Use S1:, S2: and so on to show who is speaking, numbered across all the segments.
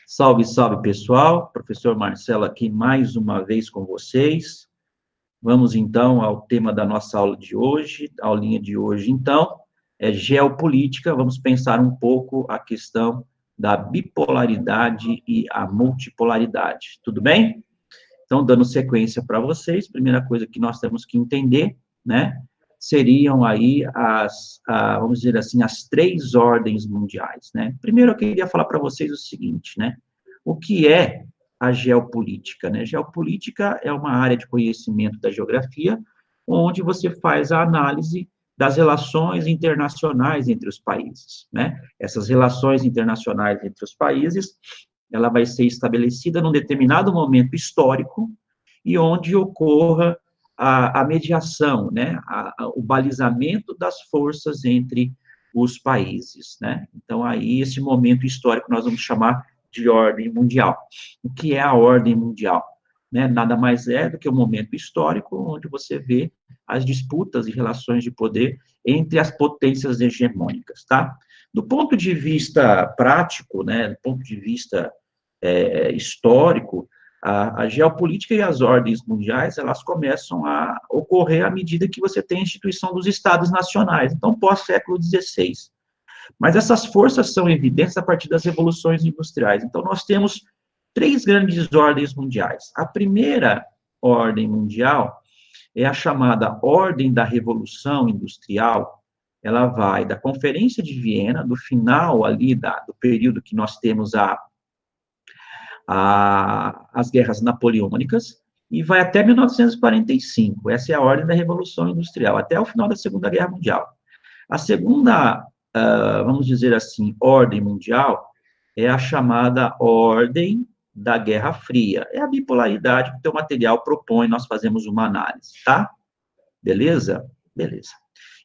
S1: Salve, salve, pessoal. Professor Marcelo aqui mais uma vez com vocês. Vamos, então, ao tema da nossa aula de hoje. A aulinha de hoje, então, é geopolítica. Vamos pensar um pouco a questão da bipolaridade e a multipolaridade. Tudo bem? Então, dando sequência para vocês, primeira coisa que nós temos que entender, né, seriam aí vamos dizer assim, as três ordens mundiais, né? Primeiro, eu queria falar para vocês o seguinte, né? O que é a geopolítica, né? Geopolítica é uma área de conhecimento da geografia, onde você faz a análise das relações internacionais entre os países, né? Essas relações internacionais entre os países, ela vai ser estabelecida num determinado momento histórico e onde ocorra a mediação, né, o balizamento das forças entre os países, né? Então, aí, esse momento histórico nós vamos chamar de ordem mundial. O que é a ordem mundial? Né? Nada mais é do que um momento histórico onde você vê as disputas e relações de poder entre as potências hegemônicas, tá? Do ponto de vista prático, né, do ponto de vista histórico, a geopolítica e as ordens mundiais, elas começam a ocorrer à medida que você tem a instituição dos Estados nacionais, então pós-século XVI. Mas essas forças são evidentes a partir das revoluções industriais. Então, nós temos três grandes ordens mundiais. A primeira ordem mundial é a chamada Ordem da Revolução Industrial. Ela vai da Conferência de Viena, do final ali do período que nós temos as guerras napoleônicas, e vai até 1945. Essa é a ordem da Revolução Industrial, até o final da Segunda Guerra Mundial. A segunda, vamos dizer assim, ordem mundial é a chamada Ordem da Guerra Fria. É a bipolaridade que o teu material propõe, nós fazemos uma análise, tá? Beleza? Beleza.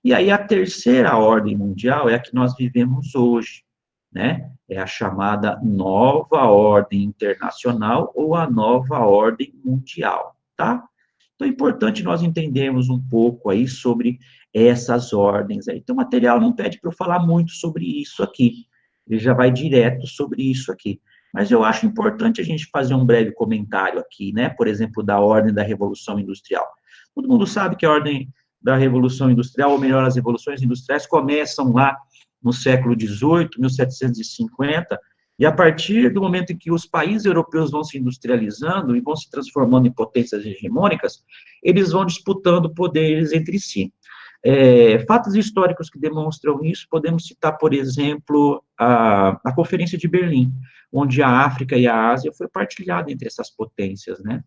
S1: E aí, a terceira ordem mundial é a que nós vivemos hoje, né? É a chamada nova ordem internacional ou a nova ordem mundial, tá? Então, é importante nós entendermos um pouco aí sobre essas ordens aí. Então, o material não pede para eu falar muito sobre isso aqui, ele já vai direto sobre isso aqui. Mas eu acho importante a gente fazer um breve comentário aqui, né? Por exemplo, da ordem da Revolução Industrial. Todo mundo sabe que a ordem da Revolução Industrial, ou melhor, as revoluções industriais começam lá no século XVIII, 1750, e a partir do momento em que os países europeus vão se industrializando e vão se transformando em potências hegemônicas, eles vão disputando poderes entre si. Fatos históricos que demonstram isso, podemos citar, por exemplo, a Conferência de Berlim, onde a África e a Ásia foi partilhada entre essas potências, né?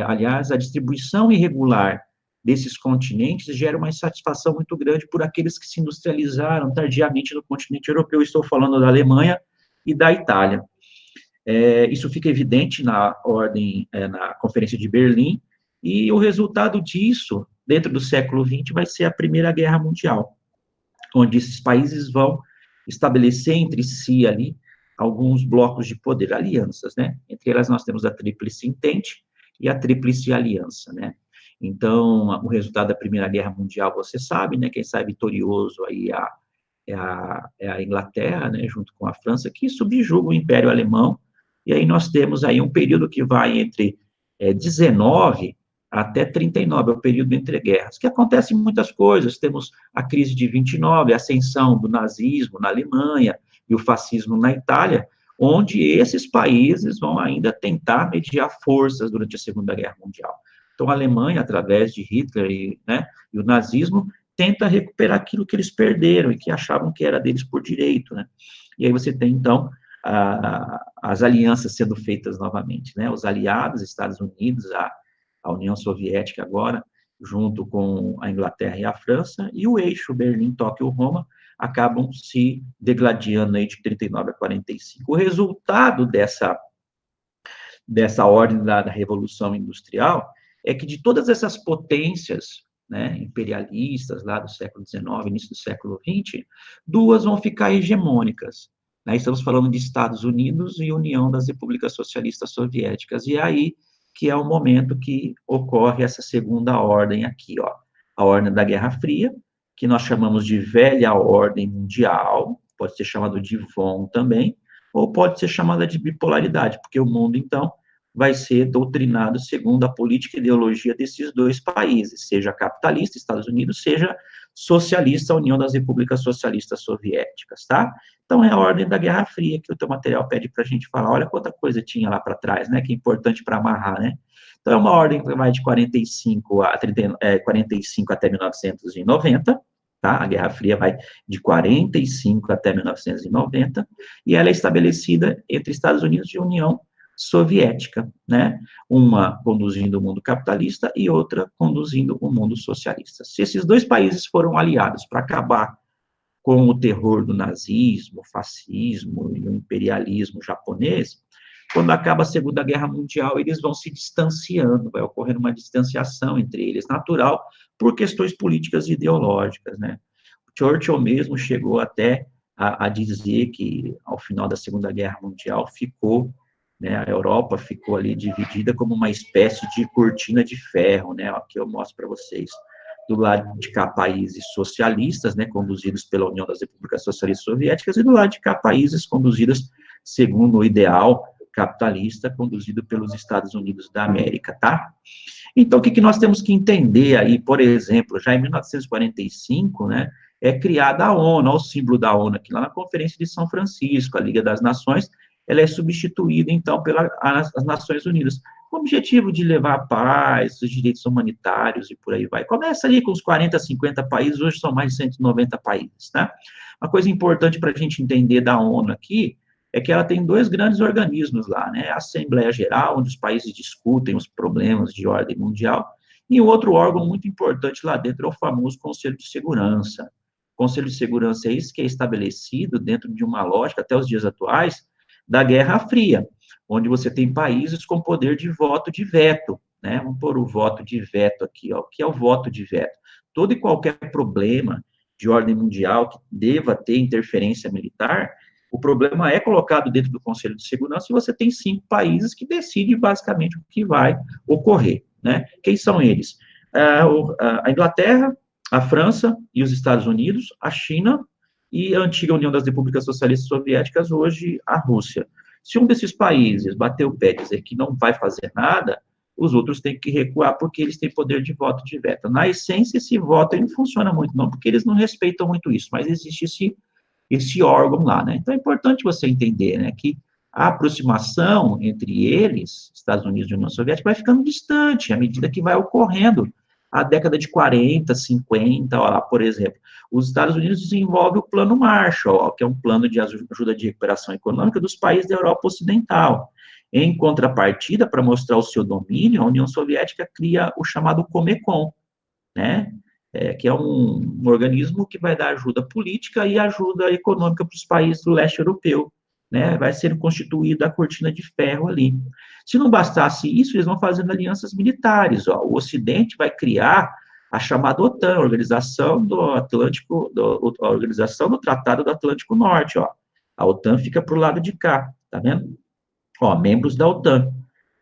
S1: Aliás, a distribuição irregular desses continentes gera uma insatisfação muito grande por aqueles que se industrializaram tardiamente no continente europeu. Estou falando da Alemanha e da Itália. Isso fica evidente na na Conferência de Berlim, e o resultado disso, dentro do século XX, vai ser a Primeira Guerra Mundial, onde esses países vão estabelecer entre si ali alguns blocos de poder, alianças, né? Entre elas nós temos a Tríplice Entente e a Tríplice Aliança, né? Então, o resultado da Primeira Guerra Mundial, você sabe, né? Quem sai vitorioso aí é a Inglaterra, né? Junto com a França, que subjuga o Império Alemão, e aí nós temos aí um período que vai entre 19 até 39, é o período entre guerras, que acontecem muitas coisas, temos a crise de 29, a ascensão do nazismo na Alemanha e o fascismo na Itália, onde esses países vão ainda tentar mediar forças durante a Segunda Guerra Mundial. Então, a Alemanha, através de Hitler e o nazismo, tenta recuperar aquilo que eles perderam e que achavam que era deles por direito, né? E aí você tem, então, as alianças sendo feitas novamente, né? Os aliados, Estados Unidos, a União Soviética agora, junto com a Inglaterra e a França, e o eixo Berlim, Tóquio, Roma, acabam se degladiando aí de 39 a 45. O resultado dessa ordem da Revolução Industrial é que de todas essas potências, né, imperialistas lá do século XIX, início do século XX, duas vão ficar hegemônicas. Né? Estamos falando de Estados Unidos e União das Repúblicas Socialistas Soviéticas, e aí que é o momento que ocorre essa segunda ordem aqui, ó, a ordem da Guerra Fria, que nós chamamos de velha ordem mundial, pode ser chamado de VON também, ou pode ser chamada de bipolaridade, porque o mundo, então, vai ser doutrinado segundo a política e ideologia desses dois países, seja capitalista, Estados Unidos, seja socialista, União das Repúblicas Socialistas Soviéticas, tá? Então, é a ordem da Guerra Fria, que o teu material pede para a gente falar, olha quanta coisa tinha lá para trás, né, que é importante para amarrar, né? Então, é uma ordem que vai de 45 a 45 até 1990, tá? A Guerra Fria vai de 45 até 1990, e ela é estabelecida entre Estados Unidos e União Soviética, né? Uma conduzindo o mundo capitalista e outra conduzindo o mundo socialista. Se esses dois países foram aliados para acabar com o terror do nazismo, fascismo e o imperialismo japonês, quando acaba a Segunda Guerra Mundial, eles vão se distanciando, vai ocorrendo uma distanciação entre eles, natural, por questões políticas e ideológicas, né? O Churchill mesmo chegou até a dizer que, ao final da Segunda Guerra Mundial, ficou, né, a Europa ficou ali dividida como uma espécie de cortina de ferro, né? Aqui eu mostro para vocês. Do lado de cá, países socialistas, né, conduzidos pela União das Repúblicas Socialistas Soviéticas, e do lado de cá, países conduzidos segundo o ideal capitalista, conduzido pelos Estados Unidos da América, tá? Então, o que nós temos que entender aí, por exemplo, já em 1945, né, é criada a ONU, olha o símbolo da ONU aqui, lá na Conferência de São Francisco, a Liga das Nações, ela é substituída, então, pelas Nações Unidas, com o objetivo de levar a paz, os direitos humanitários e por aí vai. Começa ali com os 40, 50 países, hoje são mais de 190 países, tá? Uma coisa importante para a gente entender da ONU aqui, é que ela tem dois grandes organismos lá, né? A Assembleia Geral, onde os países discutem os problemas de ordem mundial, e o outro órgão muito importante lá dentro é o famoso Conselho de Segurança. O Conselho de Segurança é isso que é estabelecido dentro de uma lógica, até os dias atuais, da Guerra Fria, onde você tem países com poder de voto de veto, né? Vamos pôr o voto de veto aqui, ó. O que é o voto de veto? Todo e qualquer problema de ordem mundial que deva ter interferência militar, o problema é colocado dentro do Conselho de Segurança e você tem 5 países que decidem basicamente o que vai ocorrer, né? Quem são eles? A Inglaterra, a França e os Estados Unidos, a China e a antiga União das Repúblicas Socialistas Soviéticas, hoje a Rússia. Se um desses países bater o pé e dizer que não vai fazer nada, os outros têm que recuar porque eles têm poder de voto de veto. Na essência, esse voto não funciona muito, não, porque eles não respeitam muito isso, mas existe esse órgão lá, né? Então, é importante você entender, né, que a aproximação entre eles, Estados Unidos e União Soviética, vai ficando distante à medida que vai ocorrendo a década de 40, 50, ó, lá, por exemplo, os Estados Unidos desenvolvem o Plano Marshall, ó, que é um plano de ajuda de recuperação econômica dos países da Europa Ocidental. Em contrapartida, para mostrar o seu domínio, a União Soviética cria o chamado Comecon, né? Que é um organismo que vai dar ajuda política e ajuda econômica para os países do leste europeu, né? Vai ser constituída a cortina de ferro ali. Se não bastasse isso, eles vão fazendo alianças militares, ó. O Ocidente vai criar a chamada OTAN, a Organização do Atlântico, a Organização do Tratado do Atlântico Norte, ó. A OTAN fica para o lado de cá, tá vendo? Ó, membros da OTAN,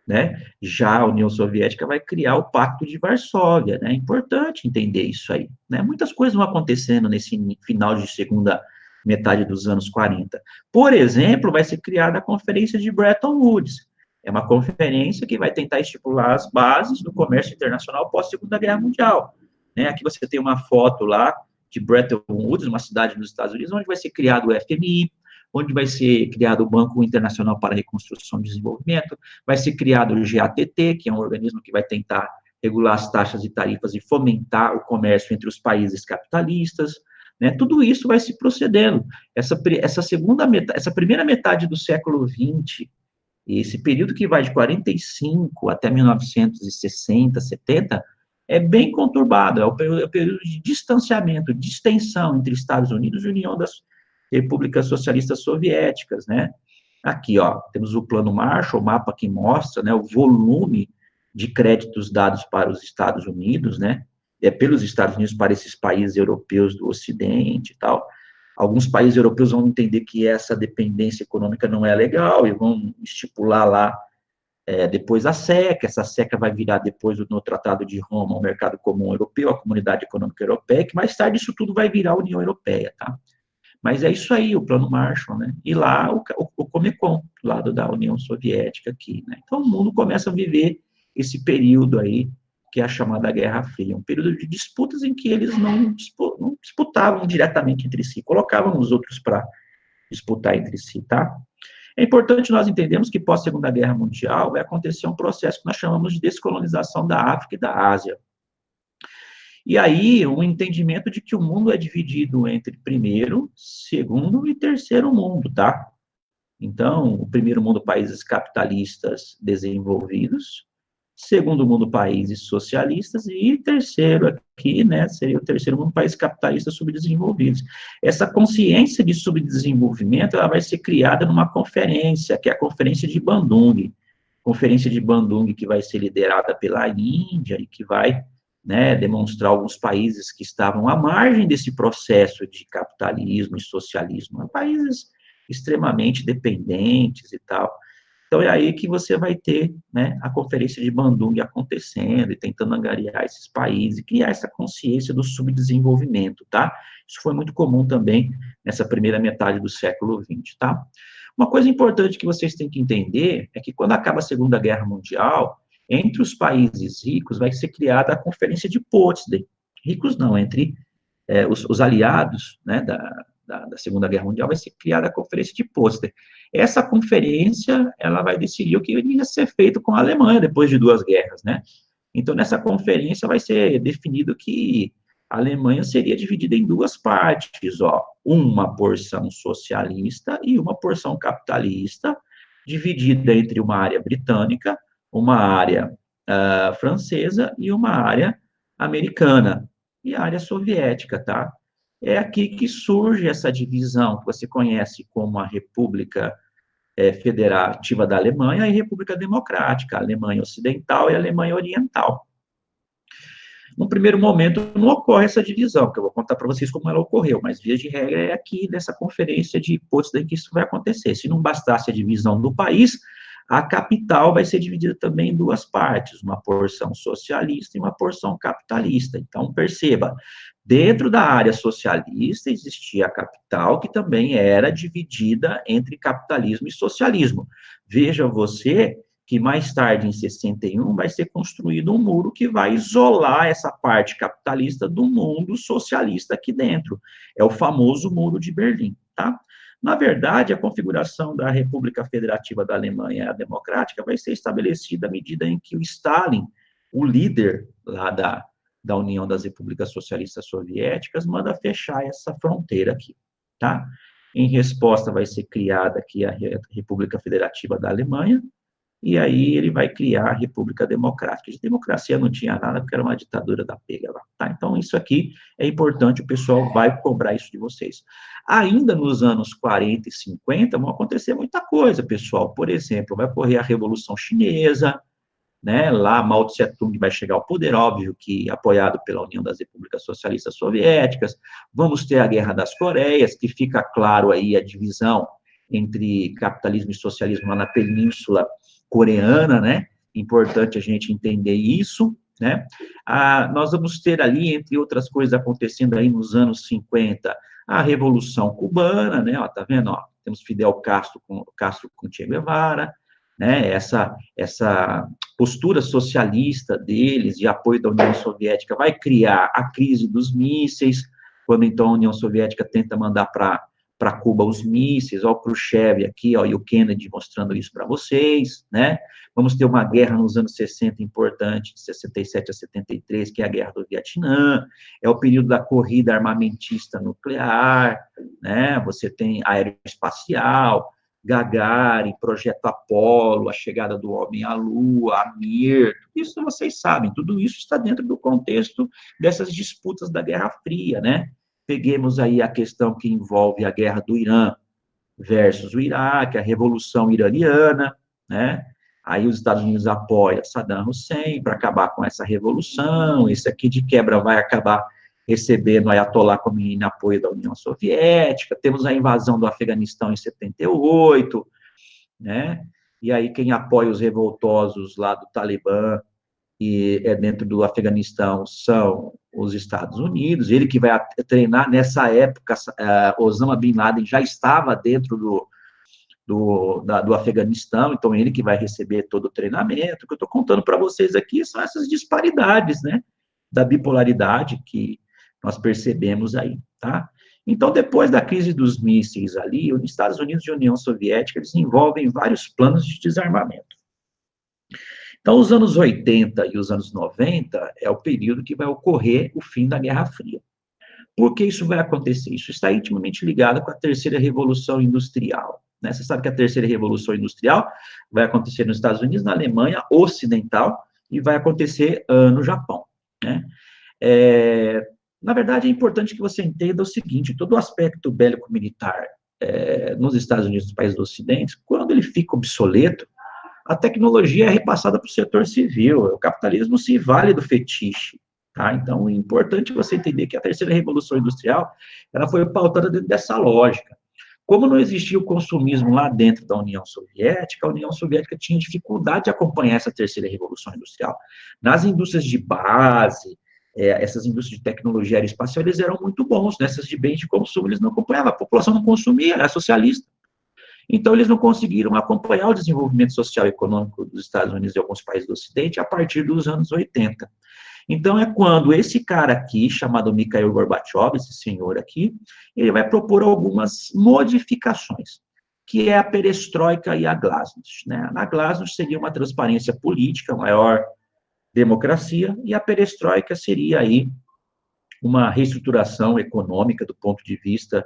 S1: né? Já a União Soviética vai criar o Pacto de Varsóvia, né? É importante entender isso aí, né? Muitas coisas vão acontecendo nesse final de segunda metade dos anos 40. Por exemplo, vai ser criada a Conferência de Bretton Woods. É uma conferência que vai tentar estipular as bases do comércio internacional pós-Segunda Guerra Mundial, né? Aqui você tem uma foto lá de Bretton Woods, uma cidade nos Estados Unidos, onde vai ser criado o FMI, onde vai ser criado o Banco Internacional para a Reconstrução e Desenvolvimento, vai ser criado o GATT, que é um organismo que vai tentar regular as taxas e tarifas e fomentar o comércio entre os países capitalistas, né? Tudo isso vai se procedendo. Essa primeira metade do século XX, esse período que vai de 45 até 1960, 70, é bem conturbado, é o período de distanciamento, de distensão entre Estados Unidos e União das Repúblicas Socialistas Soviéticas, né? Aqui, ó, temos o Plano Marshall, o mapa que mostra, né, o volume de créditos dados para os Estados Unidos, né, pelos Estados Unidos para esses países europeus do Ocidente e tal. Alguns países europeus vão entender que essa dependência econômica não é legal e vão estipular lá depois a SECA, essa SECA vai virar depois no Tratado de Roma, o Mercado Comum Europeu, a Comunidade Econômica Europeia, que mais tarde isso tudo vai virar a União Europeia, tá? Mas é isso aí, o Plano Marshall, né? E lá o Comecon, do lado da União Soviética aqui, né? Então o mundo começa a viver esse período aí, que é a chamada Guerra Fria, um período de disputas em que eles não disputavam diretamente entre si, colocavam os outros para disputar entre si, tá? É importante nós entendermos que pós Segunda Guerra Mundial vai acontecer um processo que nós chamamos de descolonização da África e da Ásia. E aí, um entendimento de que o mundo é dividido entre primeiro, segundo e terceiro mundo, tá? Então, o primeiro mundo, países capitalistas desenvolvidos, segundo mundo, países socialistas, e terceiro aqui, né, seria o terceiro mundo, países capitalistas subdesenvolvidos. Essa consciência de subdesenvolvimento, ela vai ser criada numa conferência, que é a Conferência de Bandung, que vai ser liderada pela Índia e que vai, né, demonstrar alguns países que estavam à margem desse processo de capitalismo e socialismo, países extremamente dependentes e tal. Então, é aí que você vai ter, né, a Conferência de Bandung acontecendo e tentando angariar esses países e criar essa consciência do subdesenvolvimento, tá? Isso foi muito comum também nessa primeira metade do século XX, tá? Uma coisa importante que vocês têm que entender é que quando acaba a Segunda Guerra Mundial, entre os países ricos vai ser criada a Conferência de Potsdam. Ricos não, entre os aliados, né, da Segunda Guerra Mundial, vai ser criada a Conferência de Potsdam. Essa conferência, ela vai decidir o que ia ser feito com a Alemanha depois de duas guerras, né? Então, nessa conferência vai ser definido que a Alemanha seria dividida em duas partes, ó, uma porção socialista e uma porção capitalista, dividida entre uma área britânica, uma área francesa e uma área americana, e a área soviética, tá? É aqui que surge essa divisão, que você conhece como a República Federativa da Alemanha e República Democrática, a Alemanha Ocidental e a Alemanha Oriental. No primeiro momento, não ocorre essa divisão, que eu vou contar para vocês como ela ocorreu, mas, via de regra, é aqui nessa conferência de Potsdam que isso vai acontecer. Se não bastasse a divisão do país, a capital vai ser dividida também em duas partes, uma porção socialista e uma porção capitalista. Então, perceba, dentro da área socialista existia a capital, que também era dividida entre capitalismo e socialismo. Veja você que mais tarde, em 61, vai ser construído um muro que vai isolar essa parte capitalista do mundo socialista aqui dentro. É o famoso Muro de Berlim, tá? Na verdade, a configuração da República Federativa da Alemanha Democrática vai ser estabelecida à medida em que o Stalin, o líder lá da União das Repúblicas Socialistas Soviéticas, manda fechar essa fronteira aqui, tá? Em resposta, vai ser criada aqui a República Federativa da Alemanha, e aí ele vai criar a República Democrática. De democracia não tinha nada, porque era uma ditadura da pega lá, tá? Então, isso aqui é importante, o pessoal vai cobrar isso de vocês. Ainda nos anos 40 e 50, vão acontecer muita coisa, pessoal. Por exemplo, vai ocorrer a Revolução Chinesa, né? Lá Mao Tse-tung vai chegar ao poder, óbvio que apoiado pela União das Repúblicas Socialistas Soviéticas. Vamos ter a Guerra das Coreias, que fica claro aí a divisão entre capitalismo e socialismo lá na Península Coreana, né? Importante a gente entender isso, né? Nós vamos ter ali, entre outras coisas acontecendo aí nos anos 50, a Revolução Cubana, né? Ó, tá vendo? Ó, temos Fidel Castro com Che Guevara, né? Essa postura socialista deles, de apoio da União Soviética, vai criar a crise dos mísseis, quando então a União Soviética tenta mandar para Cuba os mísseis, ó, o Khrushchev aqui, ó, e o Kennedy mostrando isso para vocês, né? Vamos ter uma guerra nos anos 60 importante, de 67 a 73, que é a Guerra do Vietnã, é o período da corrida armamentista nuclear, né? Você tem aeroespacial, Gagarin, Projeto Apollo, a chegada do homem à Lua, a Mir, isso vocês sabem, tudo isso está dentro do contexto dessas disputas da Guerra Fria, né? Peguemos aí a questão que envolve a guerra do Irã versus o Iraque, a Revolução Iraniana, né? Aí os Estados Unidos apoiam Saddam Hussein para acabar com essa revolução, esse aqui de quebra vai acabar recebendo Ayatollah Khomeini em apoio da União Soviética, temos a invasão do Afeganistão em 78, né? E aí quem apoia os revoltosos lá do Talibã e dentro do Afeganistão são os Estados Unidos, ele que vai treinar, nessa época, Osama Bin Laden já estava dentro do Afeganistão, então ele que vai receber todo o treinamento. O que eu estou contando para vocês aqui são essas disparidades, né, da bipolaridade que nós percebemos aí, tá? Então, depois da crise dos mísseis ali, os Estados Unidos e a União Soviética desenvolvem vários planos de desarmamento. Então, os anos 80 e os anos 90 é o período que vai ocorrer o fim da Guerra Fria. Por que isso vai acontecer? Isso está intimamente ligado com a terceira revolução industrial, né? Você sabe que a terceira revolução industrial vai acontecer nos Estados Unidos, na Alemanha Ocidental, e vai acontecer no Japão, né? Na verdade, é importante que você entenda o seguinte: todo o aspecto bélico-militar nos Estados Unidos, nos países do Ocidente, quando ele fica obsoleto, a tecnologia é repassada para o setor civil, o capitalismo se vale do fetiche, tá? Então, é importante você entender que a terceira revolução industrial, ela foi pautada dentro dessa lógica. Como não existia o consumismo lá dentro da União Soviética, a União Soviética tinha dificuldade de acompanhar essa terceira revolução industrial. Nas indústrias de base, essas indústrias de tecnologia aeroespacial, eles eram muito bons, nessas de bens de consumo, eles não acompanhavam, a população não consumia, era socialista. Então, eles não conseguiram acompanhar o desenvolvimento social e econômico dos Estados Unidos e alguns países do Ocidente a partir dos anos 80. Então, é quando esse cara aqui, chamado Mikhail Gorbachev, esse senhor aqui, ele vai propor algumas modificações, que é a perestroika e a glasnost, né? A glasnost seria uma transparência política, maior democracia, e a perestroika seria aí uma reestruturação econômica do ponto de vista,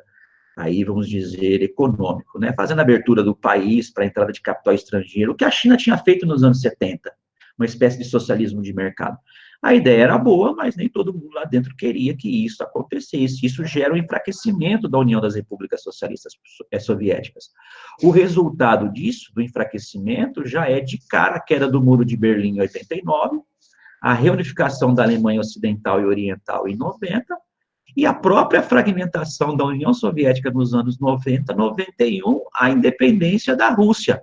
S1: aí vamos dizer, econômico, né? Fazendo a abertura do país para a entrada de capital estrangeiro, o que a China tinha feito nos anos 70, uma espécie de socialismo de mercado. A ideia era boa, mas nem todo mundo lá dentro queria que isso acontecesse. Isso gera o enfraquecimento da União das Repúblicas Socialistas Soviéticas. O resultado disso, do enfraquecimento, já é de cara a queda do Muro de Berlim em 89, a reunificação da Alemanha Ocidental e Oriental em 90, e a própria fragmentação da União Soviética nos anos 90, 91, a independência da Rússia.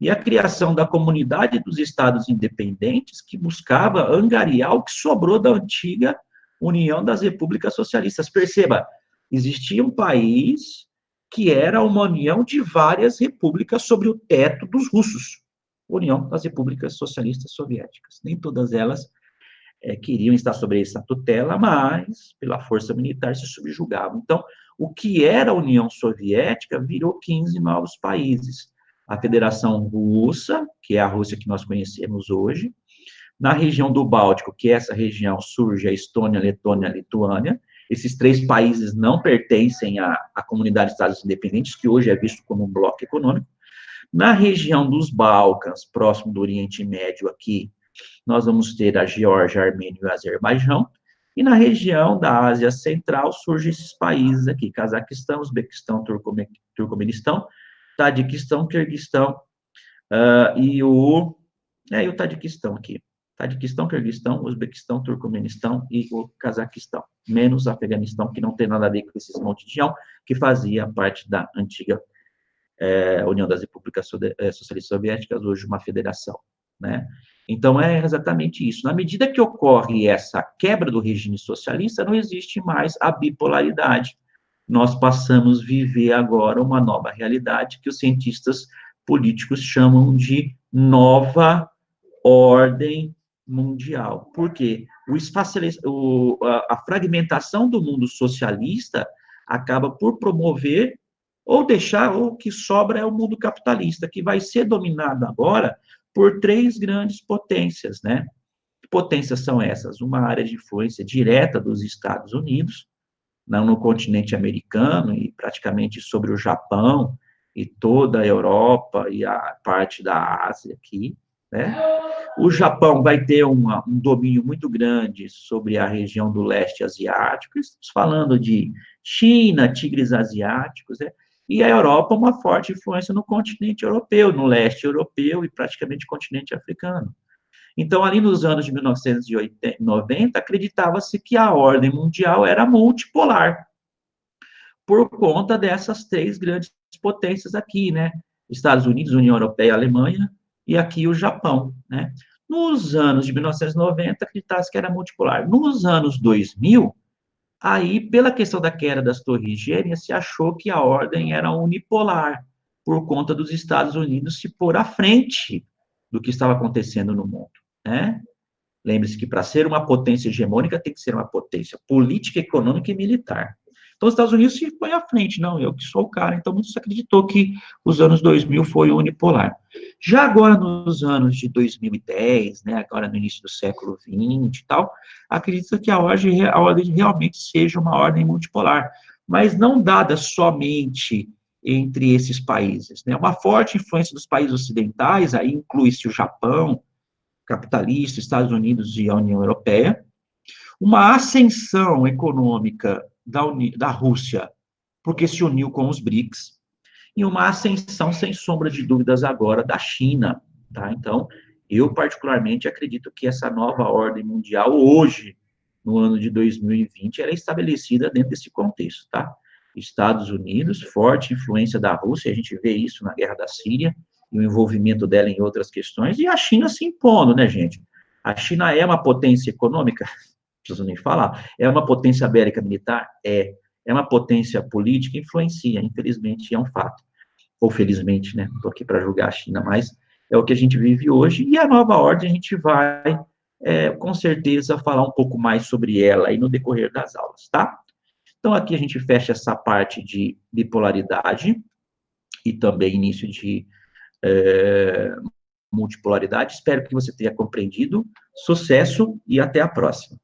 S1: E a criação da Comunidade dos Estados Independentes, que buscava angariar o que sobrou da antiga União das Repúblicas Socialistas. Perceba, existia um país que era uma união de várias repúblicas sobre o teto dos russos. União das Repúblicas Socialistas Soviéticas. Nem todas elas queriam estar sobre essa tutela, mas, pela força militar, se subjugavam. Então, o que era a União Soviética virou 15 novos países. A Federação Russa, que é a Rússia que nós conhecemos hoje, na região do Báltico, que essa região surge a Estônia, Letônia, Lituânia. Esses três países não pertencem à Comunidade de Estados Independentes, que hoje é visto como um bloco econômico. Na região dos Balcãs, próximo do Oriente Médio aqui, nós vamos ter a Geórgia, a Armênia e o Azerbaijão. E na região da Ásia Central surgem esses países aqui: Cazaquistão, Uzbequistão, Turcomenistão, Tadiquistão, Quirguistão e o Tadiquistão aqui. Tadiquistão, Quirguistão, Uzbequistão, Turcomenistão e o Cazaquistão. Menos Afeganistão, que não tem nada a ver com esses monte de região, que fazia parte da antiga União das Repúblicas Socialistas Soviéticas, hoje uma federação, né? Então, é exatamente isso. Na medida que ocorre essa quebra do regime socialista, não existe mais a bipolaridade. Nós passamos a viver agora uma nova realidade que os cientistas políticos chamam de nova ordem mundial. Por quê? A fragmentação do mundo socialista acaba por promover ou deixar, ou o que sobra é o mundo capitalista, que vai ser dominado agora por três grandes potências, né? Que potências são essas? Uma área de influência direta dos Estados Unidos, no continente americano e praticamente sobre o Japão e toda a Europa e a parte da Ásia aqui, né? O Japão vai ter um domínio muito grande sobre a região do leste asiático, estamos falando de China, tigres asiáticos, né? E a Europa, uma forte influência no continente europeu, no leste europeu e praticamente continente africano. Então, ali nos anos de 1990, acreditava-se que a ordem mundial era multipolar, por conta dessas três grandes potências aqui, né? Estados Unidos, União Europeia, Alemanha, e aqui o Japão, né? Nos anos de 1990, acreditava-se que era multipolar. Nos anos 2000, aí, pela questão da queda das torres gêmeas, se achou que a ordem era unipolar, por conta dos Estados Unidos se pôr à frente do que estava acontecendo no mundo, né? Lembre-se que para ser uma potência hegemônica tem que ser uma potência política, econômica e militar. Então, os Estados Unidos se põe à frente, não, eu que sou o cara. Então, muitos acreditou que os anos 2000 foi unipolar. Já agora, nos anos de 2010, né, agora no início do século XX e tal, acredita que a ordem realmente seja uma ordem multipolar, mas não dada somente entre esses países, né? Uma forte influência dos países ocidentais, aí inclui-se o Japão, capitalista, Estados Unidos e a União Europeia, uma ascensão econômica da Rússia, porque se uniu com os BRICS, e uma ascensão, sem sombra de dúvidas, agora da China. Tá? Então, eu particularmente acredito que essa nova ordem mundial, hoje, no ano de 2020, ela é estabelecida dentro desse contexto. Tá? Estados Unidos, forte influência da Rússia, a gente vê isso na guerra da Síria, e o envolvimento dela em outras questões, e a China se impondo, né, gente? A China é uma potência econômica? Não preciso nem falar. É uma potência bélica militar? É. É uma potência política? Influencia, infelizmente, é um fato. Ou felizmente, né? Não estou aqui para julgar a China, mas é o que a gente vive hoje, e a nova ordem a gente vai, com certeza, falar um pouco mais sobre ela aí no decorrer das aulas, tá? Então, aqui a gente fecha essa parte de bipolaridade e também início de multipolaridade. Espero que você tenha compreendido. Sucesso e até a próxima.